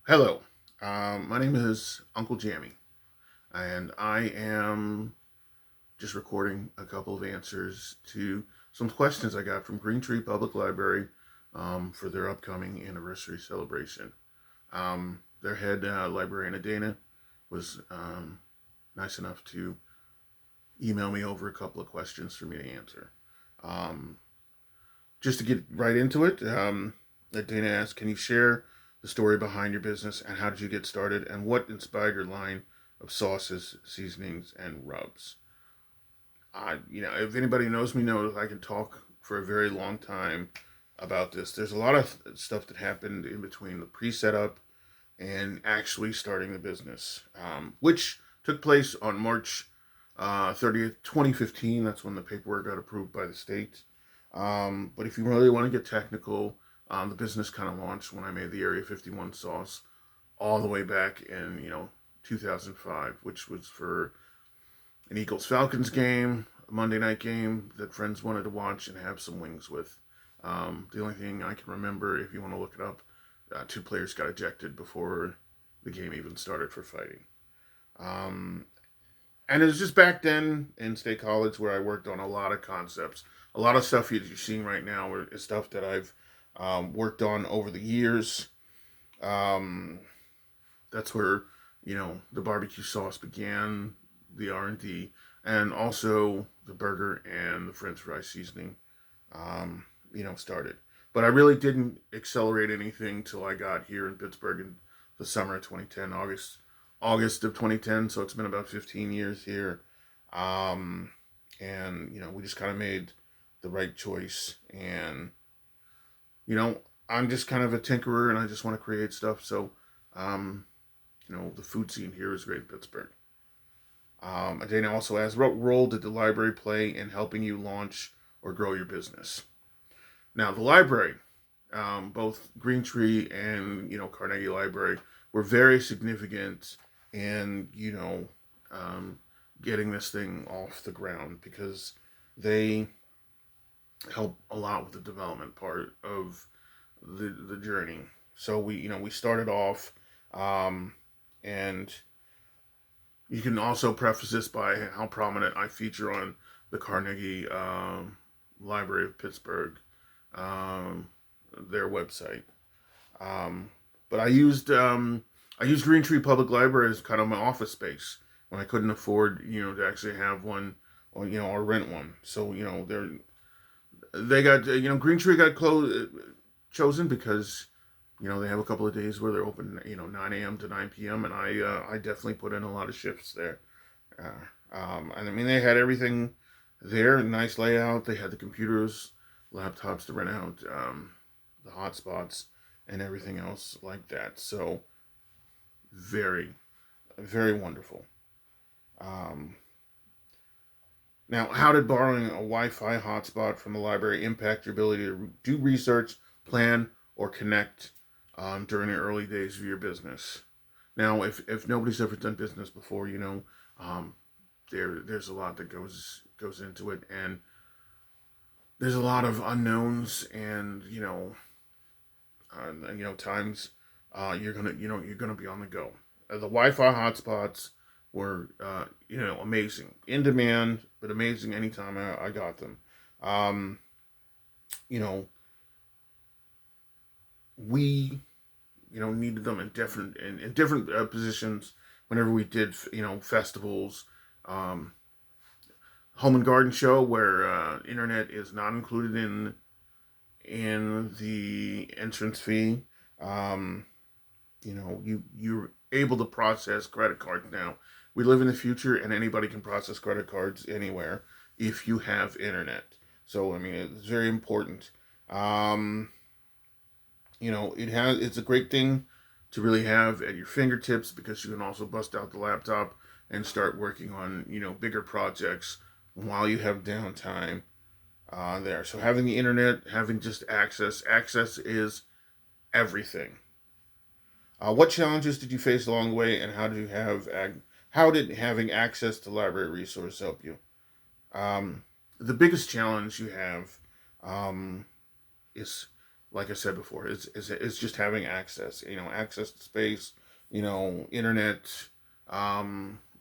Hello, my name is Uncle Jammy, and I am just recording a couple of answers to some questions I got from Greentree Public Library for their upcoming anniversary celebration. Their head librarian, Adana, was nice enough to email me over a couple of questions for me to answer. Um, just to get right into it, Dana asked, "Can you share the story behind your business and how did you get started and what inspired your line of sauces, seasonings, and rubs?" If anybody knows me, knows I can talk for a very long time about this. There's a lot of stuff that happened in between the pre-setup and actually starting the business, which took place on March 30th, 2015. That's when the paperwork got approved by the state. But if you really want to get technical, the business kind of launched when I made the Area 51 sauce all the way back in, 2005, which was for an Eagles Falcons game, a Monday night game that friends wanted to watch and have some wings with. The only thing I can remember, if you want to look it up, two players got ejected before the game even started for fighting. Um, and it was just back then in State College where I worked on a lot of concepts. A lot of stuff you're seeing right now is stuff that I've worked on over the years. Um, that's where the barbecue sauce began, the R&D, and also the burger and the French fry seasoning. Started. But I really didn't accelerate anything till I got here in Pittsburgh in the summer of 2010, August of 2010. So it's been about 15 years here, um, and we just kind of made the right choice. And I'm just kind of a tinkerer, and I just want to create stuff. So um, the food scene here is great in Pittsburgh. Dana also asks, what role did the library play in helping you launch or grow your business? Now, the library, both Greentree and Carnegie Library, were very significant in getting this thing off the ground because they help a lot with the development part of the journey. So we started off, um, and you can also preface this by how prominent I feature on the Carnegie Library of Pittsburgh, um, their website. Um, but I used Green Tree Public Library as kind of my office space when I couldn't afford to actually have one or rent one. So they got Green Tree got chosen because they have a couple of days where they're open 9 a.m. to 9 p.m. and I definitely put in a lot of shifts there. And I mean they had everything there, nice layout. They had the computers, laptops to rent out, the hotspots, and everything else like that. So very, very wonderful. Um, Now, how did borrowing a Wi-Fi hotspot from the library impact your ability to do research, plan, or connect during the early days of your business? Now, if nobody's ever done business before, um, there's a lot that goes into it, and there's a lot of unknowns, and times you're gonna be on the go. The Wi-Fi hotspots were amazing, in demand, but amazing anytime I got them. Um, you know we needed them in different positions whenever we did festivals, um, home and garden show where internet is not included in the entrance fee. Um, you're able to process credit cards now. We live in the future, and anybody can process credit cards anywhere if you have internet. So I mean, it's very important. Um, it's a great thing to really have at your fingertips because you can also bust out the laptop and start working on bigger projects while you have downtime there. So having the internet, having just access is everything. What challenges did you face along the way, and how did having access to library resources help you? Um, the biggest challenge you have um, is like I said before, is just having access. Access to space. Internet,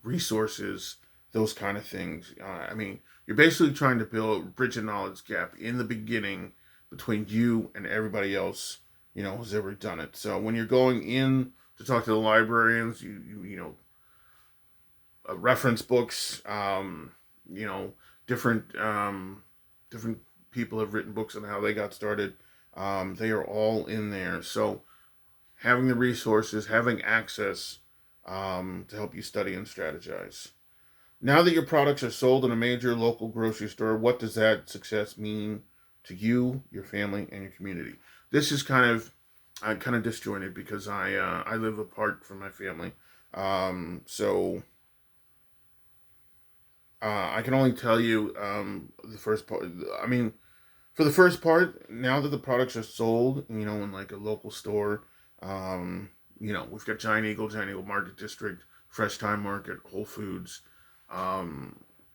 resources, those kind of things. I mean, you're basically trying to bridge a knowledge gap in the beginning between you and everybody else, who's ever done it. So when you're going in to talk to the librarians, reference books, you know, different different people have written books on how they got started. They are all in there. So having the resources, having access to help you study and strategize. Now that your products are sold in a major local grocery store, what does that success mean to you, your family, and your community? This is kind of disjointed because I live apart from my family, so I can only tell you the first part. I mean, for the first part, now that the products are sold, in like a local store, we've got Giant Eagle Market District, Fresh Time Market, Whole Foods,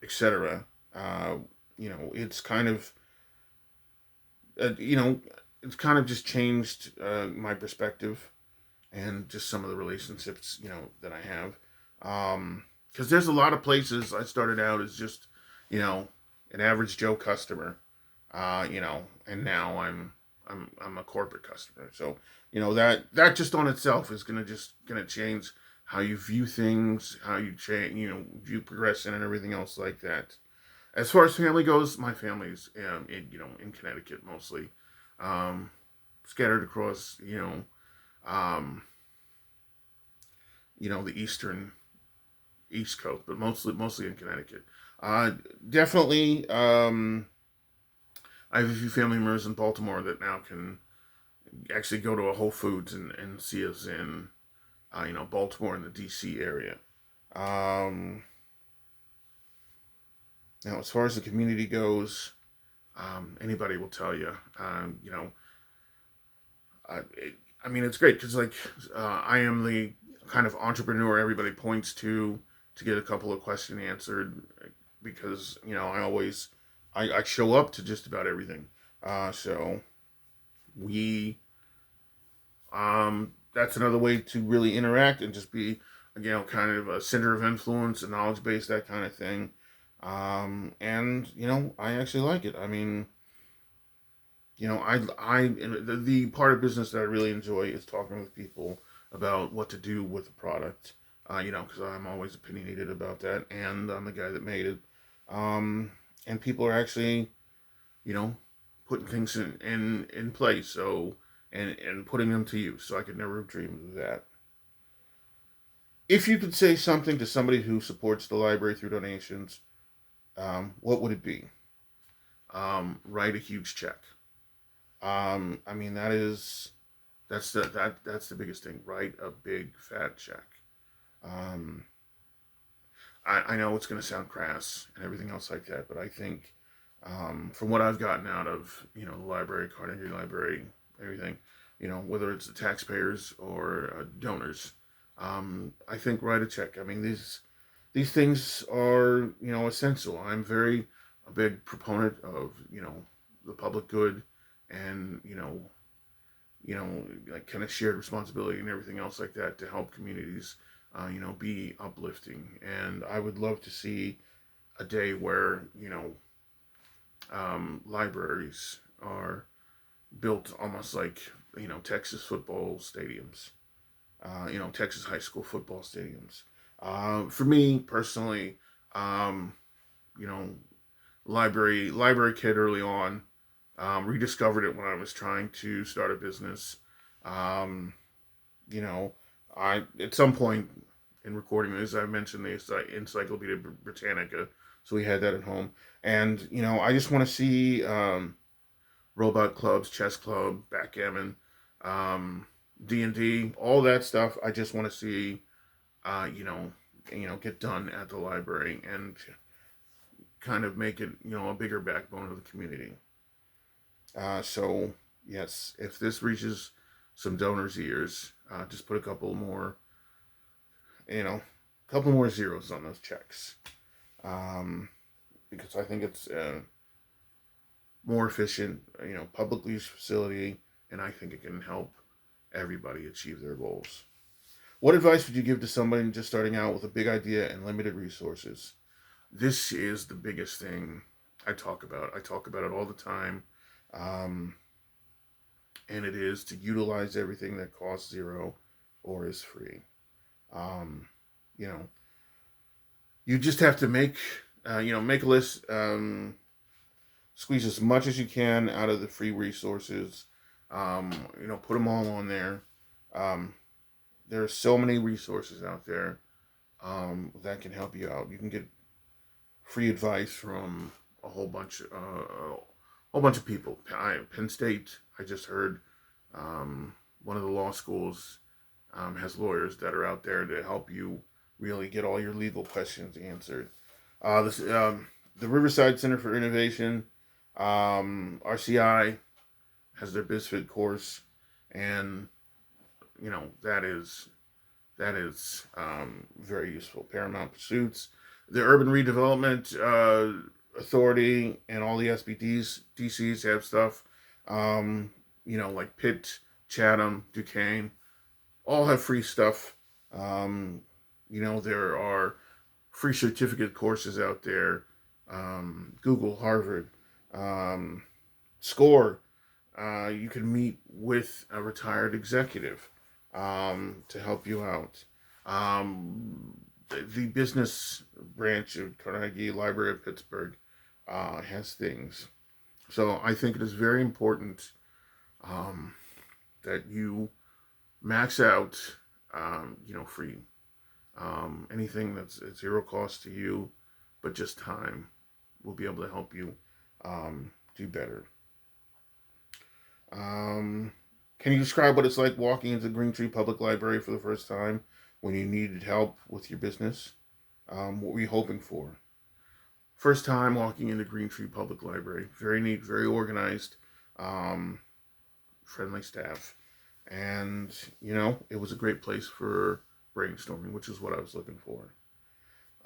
etc. Uh, it's kind of, uh, you know, it's kind of just changed my perspective and just some of the relationships, that I have. Because there's a lot of places I started out as just, you know, an average Joe customer, and now I'm a corporate customer. So that just on itself is gonna change how you view things, how you change, view progression and everything else like that. As far as family goes, my family's in Connecticut mostly, um, scattered across um, the East Coast, but mostly in Connecticut. Uh, Definitely, I have a few family members in Baltimore that now can actually go to a Whole Foods and see us in Baltimore and the DC area. Um, Now, as far as the community goes, anybody will tell you. I mean, it's great because I am the kind of entrepreneur everybody points to get a couple of questions answered because I show up to just about everything. So we that's another way to really interact and just be kind of a center of influence, a knowledge base, that kind of thing. And I actually like it. I mean, the part of business that I really enjoy is talking with people about what to do with the product. Because I'm always opinionated about that, and I'm the guy that made it. And people are actually, you know, putting things in place. So and putting them to use. So I could never have dreamed of that. If you could say something to somebody who supports the library through donations, what would it be? Write a huge check. I mean that's the biggest thing. Write a big fat check. Um, I know it's going to sound crass and everything else like that, but I think from what I've gotten out of the library, Carnegie Library, everything, whether it's the taxpayers or donors, I think write a check. I mean these things are essential. I'm very a big proponent of the public good and like kind of shared responsibility and everything else like that to help communities, be uplifting. And I would love to see a day where libraries are built almost like Texas football stadiums, Texas high school football stadiums. For me personally, um, you know, library kid early on. Rediscovered it when I was trying to start a business. Um, you know, I at some point in recording this, I mentioned the Encyclopedia Britannica, so we had that at home, and I just want to see robot clubs, chess club, backgammon, um, D&D, all that stuff. I just want to see, uh, you know, get done at the library and kind of make it a bigger backbone of the community. So yes, if this reaches some donors' ears, just put you know, a couple more zeros on those checks, um, because I think it's more efficient, public use facility, and I think it can help everybody achieve their goals. What advice would you give to somebody just starting out with a big idea and limited resources? This is the biggest thing I talk about. I talk about it all the time. Um, and it is to utilize everything that costs zero or is free. Um, you know, you just have to make a list, squeeze as much as you can out of the free resources. Put them all on there. Um, there are so many resources out there that can help you out. You can get free advice from a whole bunch of people. Penn State, I just heard, one of the law schools has lawyers that are out there to help you really get all your legal questions answered. The Riverside Center for Innovation, RCI has their BizFit course, and that is very useful. Paramount Pursuits, the Urban Redevelopment Authority, and all the SBDs, DCs have stuff. Like Pitt, Chatham, Duquesne, all have free stuff. There are free certificate courses out there. Google, Harvard, Score. You can meet with a retired executive to help you out. The business branch of Carnegie Library of Pittsburgh has things. So I think it is very important um, that you max out, free. Anything that's at zero cost to you, but just time, will be able to help you do better. Can you describe what it's like walking into the Greentree Public Library for the first time when you needed help with your business? What were you hoping for? First time walking into Greentree Public Library. Very neat, very organized, um, friendly staff. And, it was a great place for brainstorming, which is what I was looking for.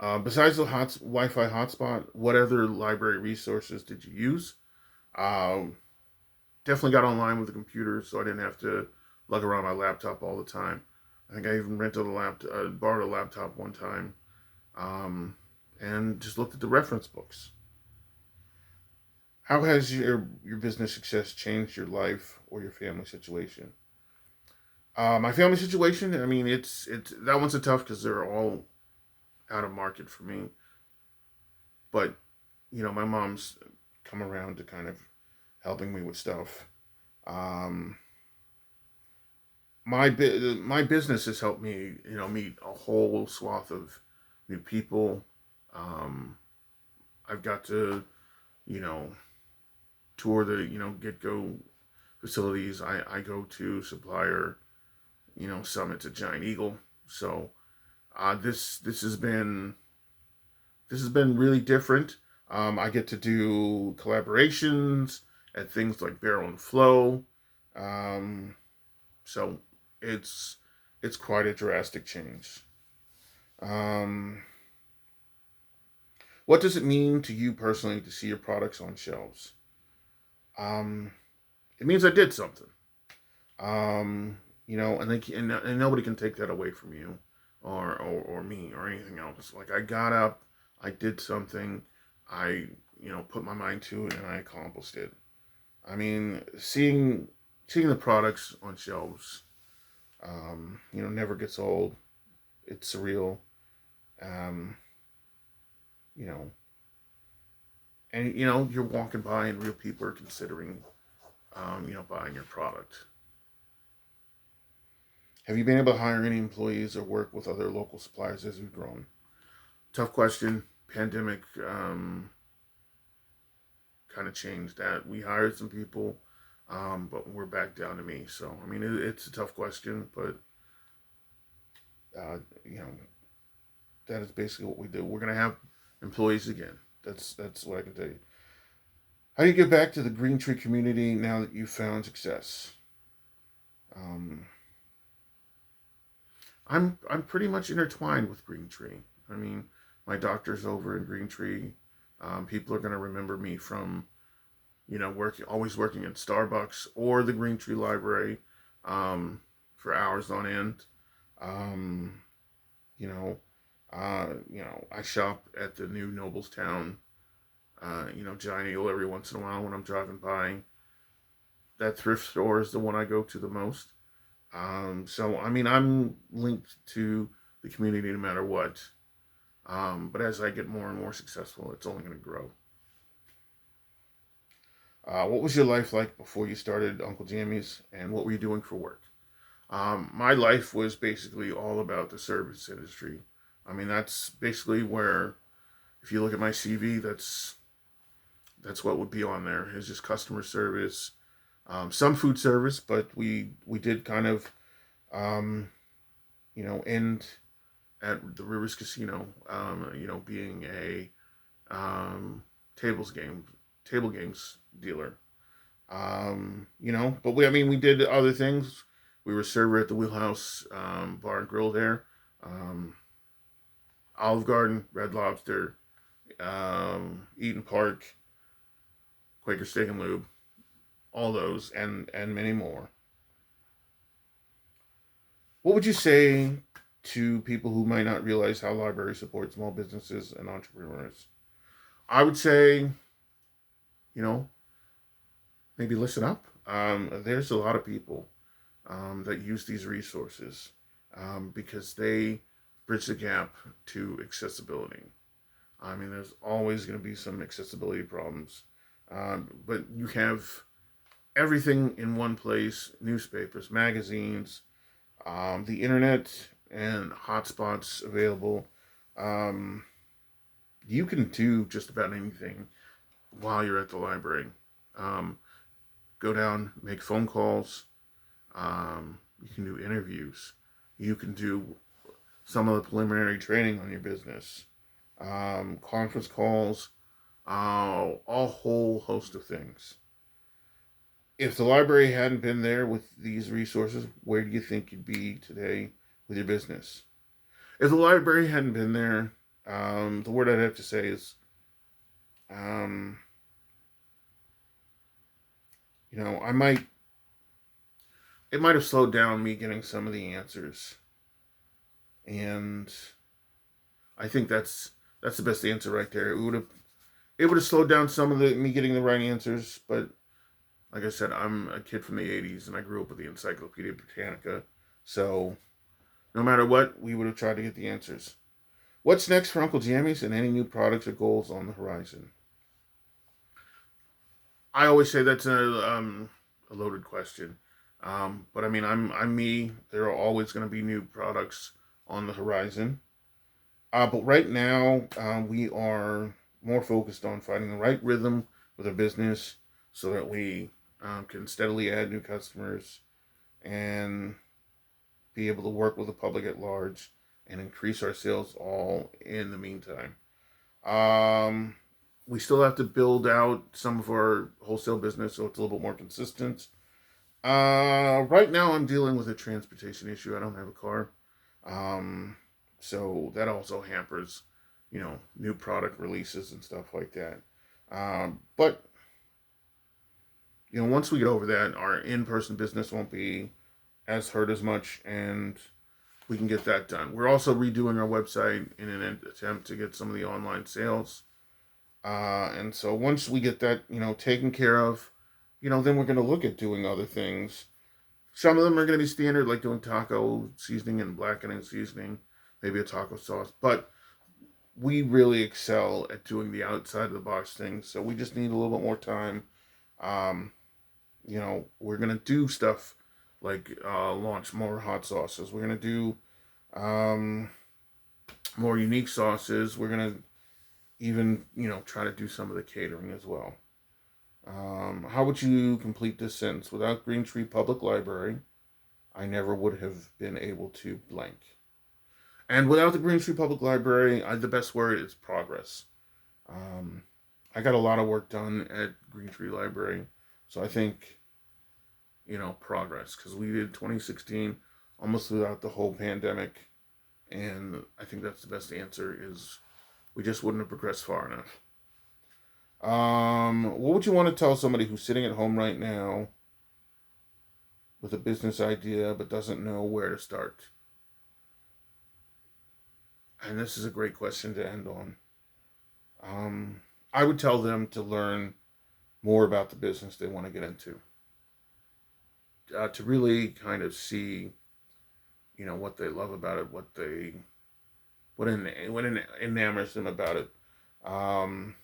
Besides the Wi-Fi hotspot, what other library resources did you use? Um, Definitely got online with the computer, so I didn't have to lug around my laptop all the time. I think I even borrowed a laptop one time, and just looked at the reference books. How has your business success changed your life or your family situation? My family situation, I mean, it's that one's a tough because they're all out of market for me. But my mom's come around to kind of helping me with stuff. Um, my business has helped me, meet a whole swath of new people. Um, I've got to, you know, tour the get go facilities. I go to supplier summits at Giant Eagle. So this has been really different. I get to do collaborations at things like Barrel and Flow. Um, so it's it's quite a drastic change. Um, what does it mean to you personally to see your products on shelves? Um, it means I did something. And nobody can take that away from you, or me, or anything else. Like, I got up, I did something, I put my mind to it, and I accomplished it. I mean, seeing the products on shelves, never gets old. It's surreal. Um, you know, and you're walking by, and real people are considering, buying your product. Have you been able to hire any employees or work with other local suppliers as you've grown? Tough question. Pandemic kind of changed that. We hired some people, but we're back down to me. So I mean, it's a tough question, but uh, you know that is basically what we do. We're gonna have employees again. That's what I can tell you. How do you get back to the Green Tree community now that you've found success? Um, I'm pretty much intertwined with Green Tree. I mean, my doctor's over in Green Tree. People are going to remember me from always working at Starbucks or the Greentree Library for hours on end. Um, you know, I shop at the new Noblestown, Giant Eagle every once in a while when I'm driving by. That thrift store is the one I go to the most. So I mean, I'm linked to the community no matter what. But as I get more and more successful, it's only going to grow. What was your life like before you started Uncle Jammy's, and what were you doing for work? My life was basically all about the service industry. I mean, that's basically where, if you look at my CV, that's what would be on there. Is just customer service, some food service, but we did kind of, um, end at the Rivers Casino, being a um, tables game table games dealer. But we did other things. We were server at the Wheelhouse Bar and Grill there, um, Olive Garden, Red Lobster, Eaton Park, Quaker Steak and Lube, all those, and many more. What would you say to people who might not realize how library support small businesses and entrepreneurs? I would say, you know, maybe listen up. There's a lot of people that use these resources because they bridge the gap to accessibility. I mean, there's always going to be some accessibility problems, but you have everything in one place: newspapers, magazines, the internet, and hotspots available. Um, you can do just about anything while you're at the library. Um, Go down, make phone calls. You can do interviews. You can do some of the preliminary training on your business, conference calls, a whole host of things. If the library hadn't been there with these resources, where do you think you'd be today with your business? If the library hadn't been there, the word I'd have to say is, um, I might it might have slowed down me getting some of the answers, and I think that's the best answer right there. It would have slowed down some of the me getting the right answers, but like I said, I'm a kid from the '80s and I grew up with the Encyclopedia Britannica, so no matter what, we would have tried to get the answers. What's next for Uncle Jammy's, and any new products or goals on the horizon? I always say that's a loaded question, but I mean, I'm me. There are always going to be new products on the horizon. But right now, we are more focused on finding the right rhythm with our business so that we can steadily add new customers and be able to work with the public at large and increase our sales all in the meantime. Um, we still have to build out some of our wholesale business so it's a little bit more consistent. Right now, I'm dealing with a transportation issue. I don't have a car. Um, so that also hampers, new product releases and stuff like that. But once we get over that, our in-person business won't be as hurt as much, and we can get that done. We're also redoing our website in an attempt to get some of the online sales. And so once we get that, taken care of, then we're going to look at doing other things. Some of them are going to be standard, like doing taco seasoning and blackening seasoning, maybe a taco sauce. But we really excel at doing the outside of the box things, so we just need a little bit more time. Um, we're going to do stuff like launch more hot sauces. We're going to do um, more unique sauces. We're going to even, try to do some of the catering as well. How would you complete this sentence? Without Greentree Public Library, I never would have been able to blank. And without the Greentree Public Library, the best word is progress. Um, I got a lot of work done at Greentree Library, so I think, progress, because we did 2016 almost without the whole pandemic, and I think that's the best answer is we just wouldn't have progressed far enough. What would you want to tell somebody who's sitting at home right now with a business idea but doesn't know where to start? And this is a great question to end on. Um, I would tell them to learn more about the business they want to get into, to really kind of see, what they love about it, what enamors them about it. Um,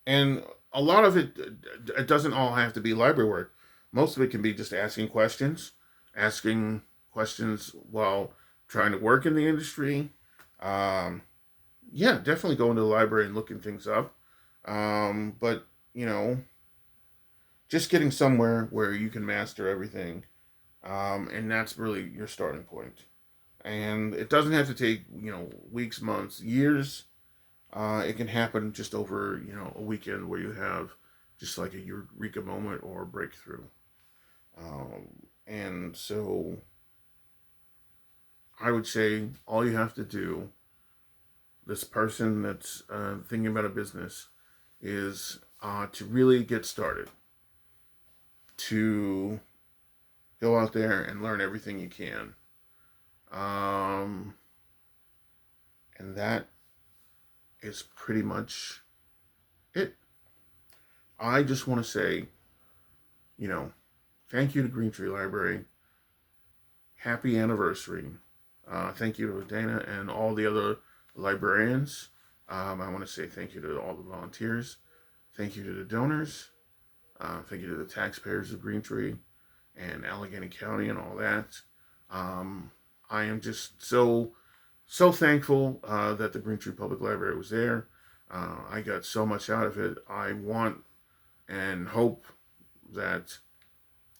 and a lot of it doesn't all have to be library work. Most of it can be just asking questions while trying to work in the industry. Um, yeah, definitely going to the library and looking things up. But you know, just getting somewhere where you can master everything, and that's really your starting point. And it doesn't have to take weeks, months, years. It can happen just over a weekend where you have just like a eureka moment or a breakthrough. And so I would say all you have to do, this person that's thinking about a business, is to really get started, to go out there and learn everything you can. Um, and that is pretty much it. I just want to say, you know, thank you to Greentree Library. Happy anniversary. Thank you to Dana and all the other librarians. I want to say thank you to all the volunteers. Thank you to the donors. Thank you to the taxpayers of Greentree and Allegheny County and all that. Um, I am just so thankful that the Greentree Public Library was there. I got so much out of it. I want and hope that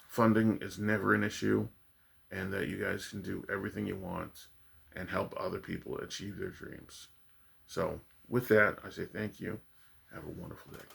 funding is never an issue and that you guys can do everything you want and help other people achieve their dreams. So, with that, I say thank you. Have a wonderful day.